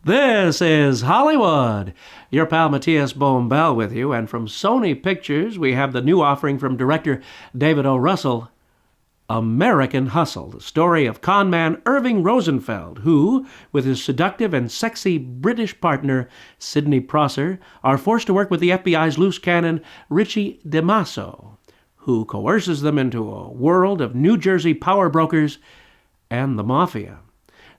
This is Hollywood. Your pal Matías Bombal with you, and from Sony Pictures, we have the new offering from director David O. Russell, American Hustle, the story of conman Irving Rosenfeld, who, with his seductive and sexy British partner Sidney Prosser, are forced to work with the FBI's loose cannon Richie DiMasso, who coerces them into a world of New Jersey power brokers and the mafia.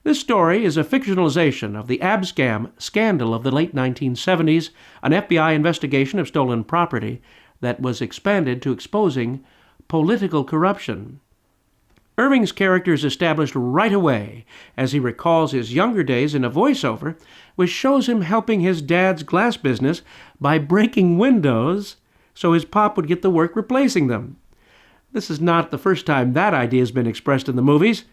This story is a fictionalization of the abscam scandal of the late 1970s, an FBI investigation of stolen property that was expanded to exposing political corruption. Irving's character is established right away as he recalls his younger days in a voiceover, which shows him helping his dad's glass business by breaking windows so his pop would get the work replacing them. This is not the first time that idea has been expressed in the movies.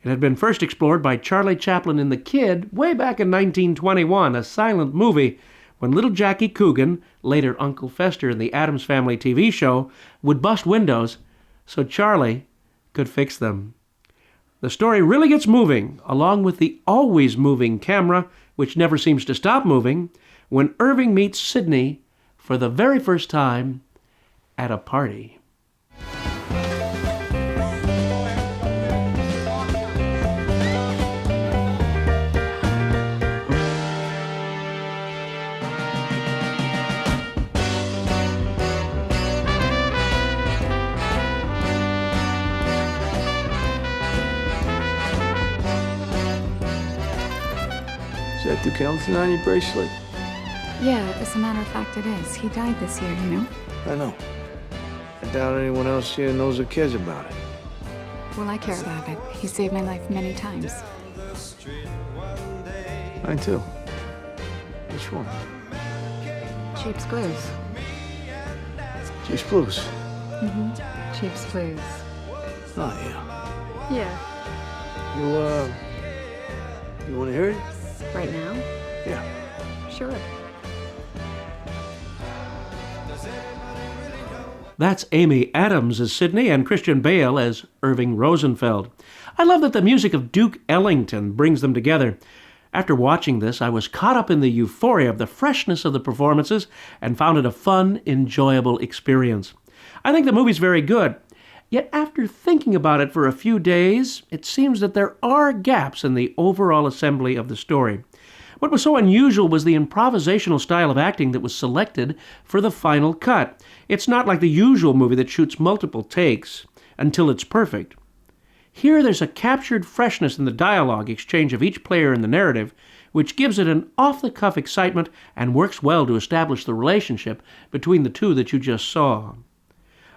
It had been first explored by Charlie Chaplin in The Kid way back in 1921, a silent movie, when little Jackie Coogan, later Uncle Fester in the Addams Family TV show, would bust windows so Charlie could fix them. The story really gets moving, along with the always moving camera, which never seems to stop moving, when Irving meets Sidney for the very first time at a party. Is that Duke Ellington on your bracelet? Yeah, as a matter of fact, it is. He died this year, you know? I know. I doubt anyone else here knows or cares about it. Well, I care about it. He saved my life many times. Mine too. Which one? Cheap's Blues. Cheap's Blues. Mm-hmm. Cheap's Blues. Oh, yeah. Yeah. You want to hear it? Right now? Yeah. Sure. That's Amy Adams as Sidney and Christian Bale as Irving Rosenfeld. I love that the music of Duke Ellington brings them together. After watching this, I was caught up in the euphoria of the freshness of the performances and found it a fun, enjoyable experience. I think the movie's very good. Yet after thinking about it for a few days, it seems that there are gaps in the overall assembly of the story. What was so unusual was the improvisational style of acting that was selected for the final cut. It's not like the usual movie that shoots multiple takes until it's perfect. Here there's a captured freshness in the dialogue exchange of each player in the narrative, which gives it an off-the-cuff excitement and works well to establish the relationship between the two that you just saw.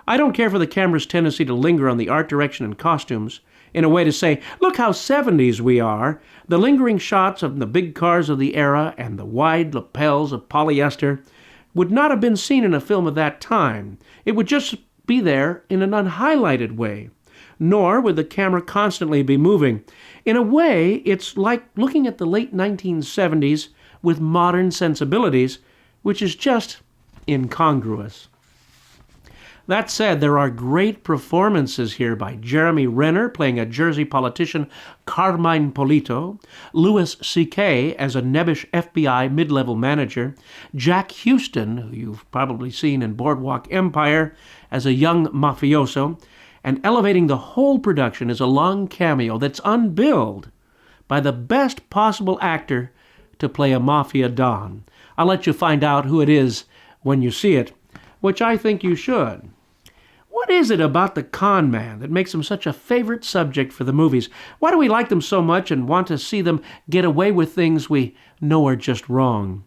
I don't care for the camera's tendency to linger on the art direction and costumes, in a way to say, look how 70s we are. The lingering shots of the big cars of the era and the wide lapels of polyester would not have been seen in a film of that time. It would just be there in an unhighlighted way. Nor would the camera constantly be moving. In a way, it's like looking at the late 1970s with modern sensibilities, which is just incongruous. That said, there are great performances here by Jeremy Renner playing a Jersey politician, Carmine Polito, Louis C.K. as a nebbish FBI mid-level manager, Jack Houston, who you've probably seen in Boardwalk Empire, as a young mafioso, and elevating the whole production is a long cameo that's unbilled by the best possible actor to play a mafia don. I'll let you find out who it is when you see it, which I think you should. What is it about the con man that makes him such a favorite subject for the movies? Why do we like them so much and want to see them get away with things we know are just wrong?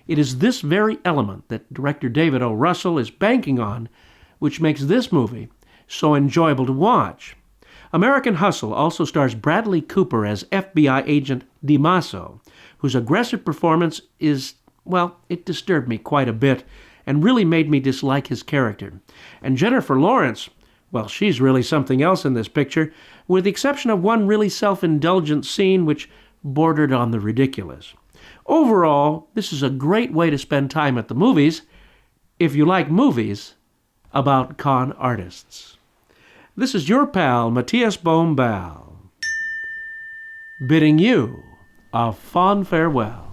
It is this very element that director David O. Russell is banking on, which makes this movie so enjoyable to watch. American Hustle also stars Bradley Cooper as FBI agent DiMasso, whose aggressive performance is, well, it disturbed me quite a bit and really made me dislike his character. And Jennifer Lawrence, well, she's really something else in this picture, with the exception of one really self-indulgent scene which bordered on the ridiculous. Overall, this is a great way to spend time at the movies if you like movies about con artists. This is your pal, Matías Bombal, bidding you A fond farewell.